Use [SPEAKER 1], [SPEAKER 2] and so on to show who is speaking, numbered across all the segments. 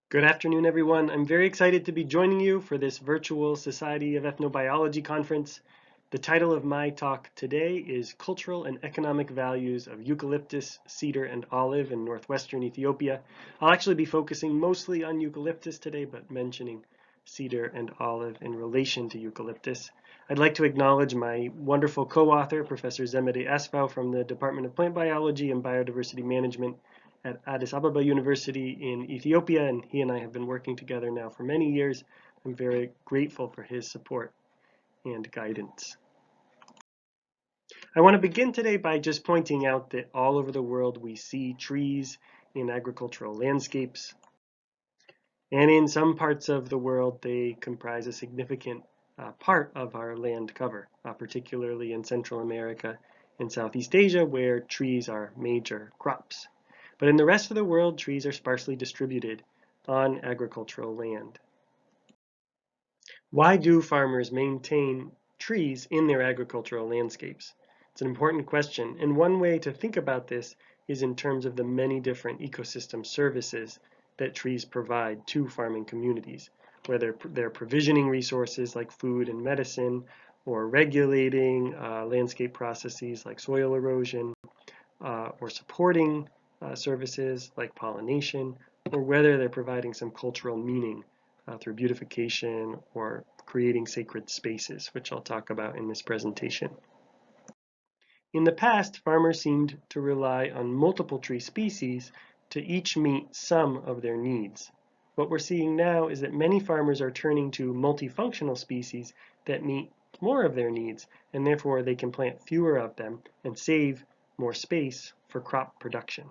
[SPEAKER 1] Good afternoon, everyone. I'm very excited to be joining you for this virtual Society of Ethnobiology conference. The title of my talk today is Cultural and Economic Values of Eucalyptus, Cedar, and Olive in Northwestern Ethiopia. I'll actually be focusing mostly on eucalyptus today, but mentioning cedar and olive in relation to eucalyptus. I'd like to acknowledge my wonderful co-author, Professor Zemede Asfaw from the Department of Plant Biology and Biodiversity Management at Addis Ababa University in Ethiopia, and he and I have been working together now for many years. I'm very grateful for his support and guidance. I want to begin today by just pointing out that all over the world we see trees in agricultural landscapes, and in some parts of the world they comprise a significant part of our land cover, particularly in Central America and Southeast Asia, where trees are major crops. But in the rest of the world, trees are sparsely distributed on agricultural land. Why do farmers maintain trees in their agricultural landscapes? It's an important question, and one way to think about this is in terms of the many different ecosystem services that trees provide to farming communities, whether they're provisioning resources like food and medicine, or regulating landscape processes like soil erosion, or supporting services like pollination, or whether they're providing some cultural meaning through beautification or creating sacred spaces, which I'll talk about in this presentation. In the past, farmers seemed to rely on multiple tree species to each meet some of their needs. What we're seeing now is that many farmers are turning to multifunctional species that meet more of their needs, and therefore they can plant fewer of them and save more space for crop production.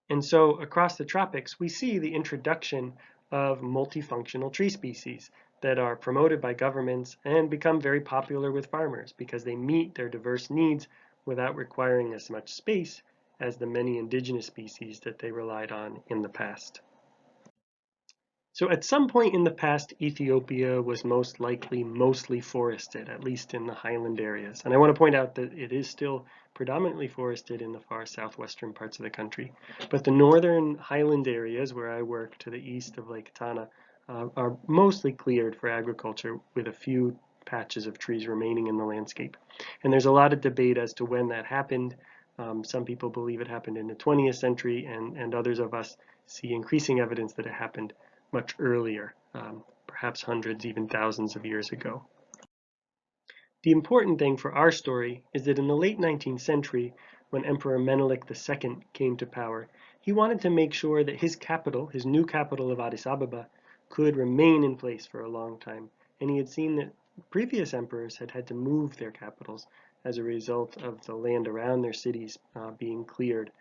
[SPEAKER 1] And so across the tropics, we see the introduction of multifunctional tree species that are promoted by governments and become very popular with farmers because they meet their diverse needs without requiring as much space as the many indigenous species that they relied on in the past. So at some point in the past, Ethiopia was most likely mostly forested, at least in the highland areas. And I want to point out that it is still predominantly forested in the far southwestern parts of the country. But the northern highland areas where I work to the east of Lake Tana are mostly cleared for agriculture with a few patches of trees remaining in the landscape. And there's a lot of debate as to when that happened. Some people believe it happened in the 20th century, and others of us see increasing evidence that it happened much earlier, perhaps hundreds, even thousands of years ago. The important thing for our story is that in the late 19th century, when Emperor Menelik II came to power, he wanted to make sure that his capital, his new capital of Addis Ababa, could remain in place for a long time. And he had seen that previous emperors had had to move their capitals as a result of the land around their cities being cleared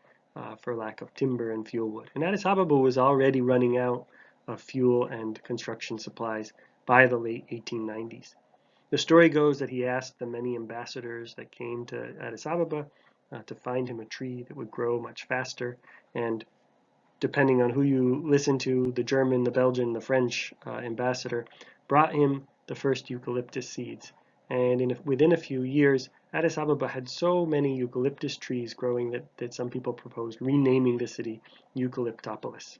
[SPEAKER 1] for lack of timber and fuel wood. And Addis Ababa was already running out of fuel and construction supplies by the late 1890s. The story goes that he asked the many ambassadors that came to Addis Ababa to find him a tree that would grow much faster, and depending on who you listen to, the German, the Belgian, the French ambassador brought him the first eucalyptus seeds. And within a few years, Addis Ababa had so many eucalyptus trees growing that some people proposed renaming the city Eucalyptopolis.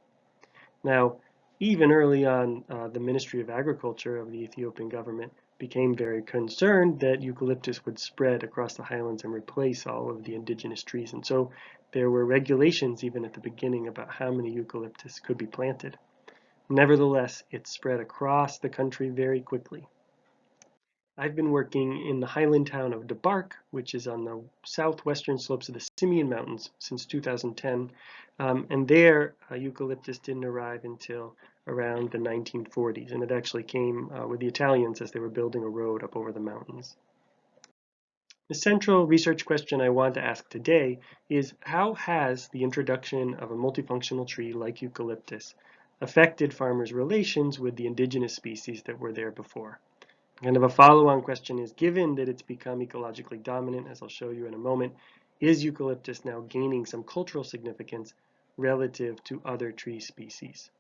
[SPEAKER 1] Now, even early on, the Ministry of Agriculture of the Ethiopian government became very concerned that eucalyptus would spread across the highlands and replace all of the indigenous trees. And so there were regulations even at the beginning about how many eucalyptus could be planted. Nevertheless, it spread across the country very quickly. I've been working in the highland town of Debark, which is on the southwestern slopes of the Simeon Mountains, since 2010. And there, eucalyptus didn't arrive until around the 1940s, and it actually came with the Italians as they were building a road up over the mountains. The central research question I want to ask today is, how has the introduction of a multifunctional tree like eucalyptus affected farmers' relations with the indigenous species that were there before? Kind of a follow-on question is, given that it's become ecologically dominant, as I'll show you in a moment, is eucalyptus now gaining some cultural significance relative to other tree species?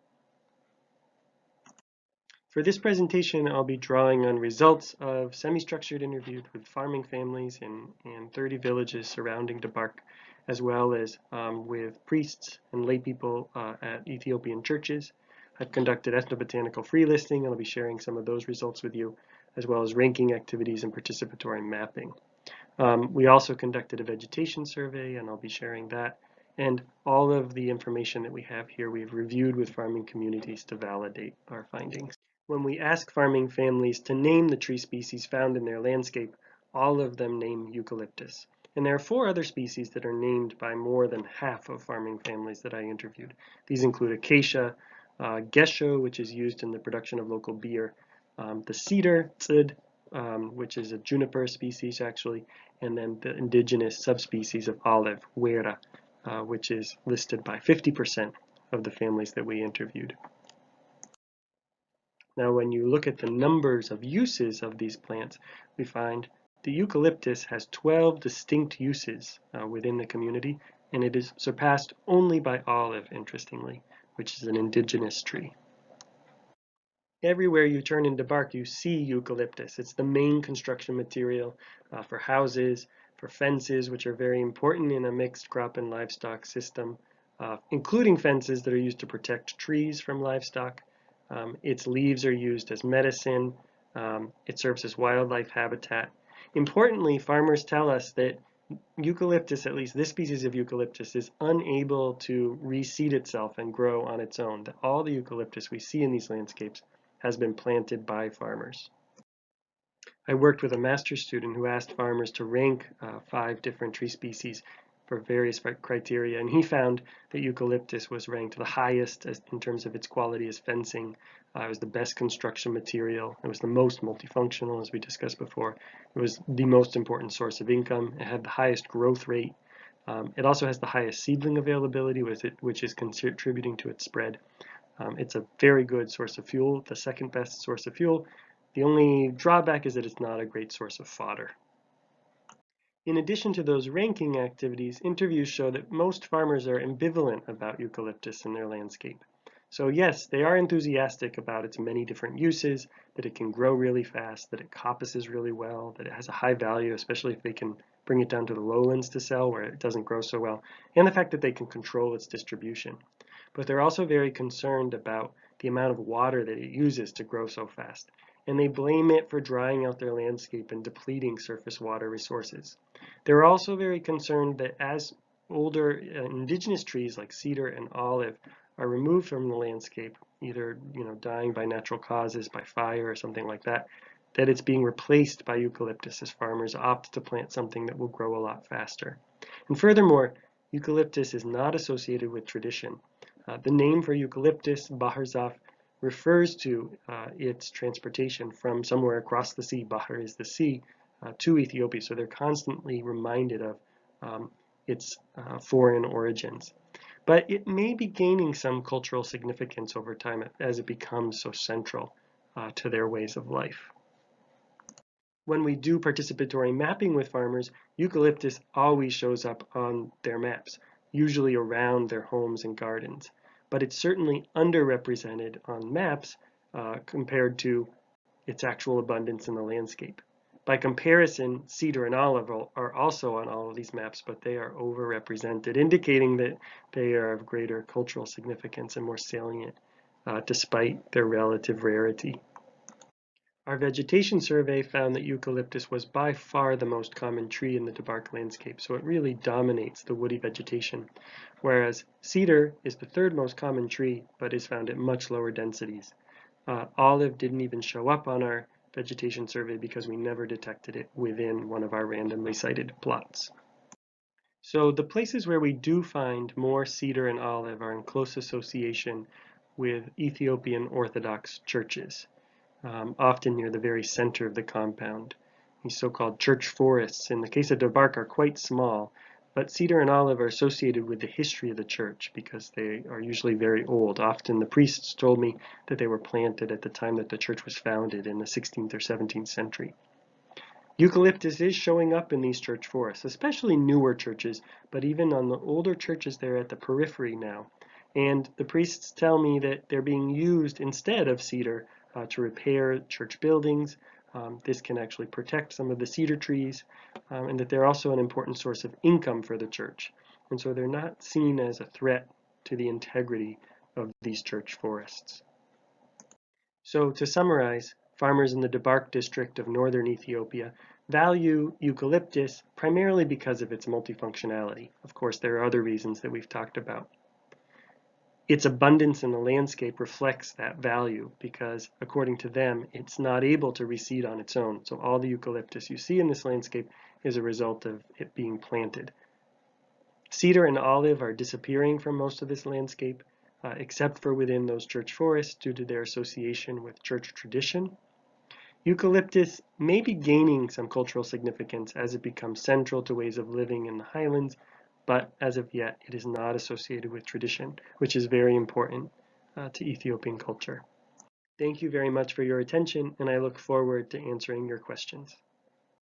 [SPEAKER 1] For this presentation, I'll be drawing on results of semi-structured interviews with farming families in 30 villages surrounding Debark, as well as with priests and lay people at Ethiopian churches. I've conducted ethnobotanical free listing, and I'll be sharing some of those results with you, as well as ranking activities and participatory mapping. We also conducted a vegetation survey, and I'll be sharing that. And all of the information that we have here, we've reviewed with farming communities to validate our findings. When we ask farming families to name the tree species found in their landscape, all of them name eucalyptus. And there are 4 other species that are named by more than half of farming families that I interviewed. These include acacia, gesho, which is used in the production of local beer, the cedar, which is a juniper species actually, and then the indigenous subspecies of olive, huera, which is listed by 50% of the families that we interviewed. Now, when you look at the numbers of uses of these plants, we find the eucalyptus has 12 distinct uses within the community, and it is surpassed only by olive, interestingly, which is an indigenous tree. Everywhere you turn in Debark, you see eucalyptus. It's the main construction material for houses, for fences, which are very important in a mixed crop and livestock system, including fences that are used to protect trees from livestock. Its leaves are used as medicine. It serves as wildlife habitat. Importantly, farmers tell us that eucalyptus, at least this species of eucalyptus, is unable to reseed itself and grow on its own. That all the eucalyptus we see in these landscapes has been planted by farmers. I worked with a master's student who asked farmers to rank 5 different tree species for various criteria, and he found that eucalyptus was ranked the highest in terms of its quality as fencing. It was the best construction material. It was the most multifunctional, as we discussed before. It was the most important source of income. It had the highest growth rate. It also has the highest seedling availability, which is contributing to its spread. It's a very good source of fuel, the second best source of fuel. The only drawback is that it's not a great source of fodder. In addition to those ranking activities, interviews show that most farmers are ambivalent about eucalyptus in their landscape. So yes, they are enthusiastic about its many different uses, that it can grow really fast, that it coppices really well, that it has a high value, especially if they can bring it down to the lowlands to sell where it doesn't grow so well, and the fact that they can control its distribution. But they're also very concerned about the amount of water that it uses to grow so fast, and they blame it for drying out their landscape and depleting surface water resources. They're also very concerned that as older indigenous trees like cedar and olive are removed from the landscape, either dying by natural causes, by fire or something like that, that it's being replaced by eucalyptus as farmers opt to plant something that will grow a lot faster. And furthermore, eucalyptus is not associated with tradition. The name for eucalyptus, Baharzaf, refers to its transportation from somewhere across the sea, Bahar is the sea, to Ethiopia. So they're constantly reminded of its foreign origins. But it may be gaining some cultural significance over time as it becomes so central to their ways of life. When we do participatory mapping with farmers, eucalyptus always shows up on their maps, usually around their homes and gardens. But it's certainly underrepresented on maps compared to its actual abundance in the landscape. By comparison, cedar and olive are also on all of these maps, but they are overrepresented, indicating that they are of greater cultural significance and more salient, despite their relative rarity. Our vegetation survey found that eucalyptus was by far the most common tree in the Debark landscape, so it really dominates the woody vegetation, whereas cedar is the 3rd most common tree, but is found at much lower densities. Olive didn't even show up on our vegetation survey because we never detected it within one of our randomly cited plots. So the places where we do find more cedar and olive are in close association with Ethiopian Orthodox churches. Often near the very center of the compound. These so-called church forests, in the case of Debark, are quite small, but cedar and olive are associated with the history of the church because they are usually very old. Often the priests told me that they were planted at the time that the church was founded in the 16th or 17th century. Eucalyptus is showing up in these church forests, especially newer churches, but even on the older churches they're at the periphery now. And the priests tell me that they're being used instead of cedar to repair church buildings. This can actually protect some of the cedar trees, and that they're also an important source of income for the church. and so they're not seen as a threat to the integrity of these church forests. So to summarize, farmers in the Debark district of northern Ethiopia value eucalyptus primarily because of its multifunctionality. Of course, there are other reasons that we've talked about. Its abundance in the landscape reflects that value because, according to them, it's not able to reseed on its own. So all the eucalyptus you see in this landscape is a result of it being planted. Cedar and olive are disappearing from most of this landscape, except for within those church forests due to their association with church tradition. Eucalyptus may be gaining some cultural significance as it becomes central to ways of living in the highlands, but as of yet, it is not associated with tradition, which is very important to Ethiopian culture. Thank you very much for your attention, and I look forward to answering your questions.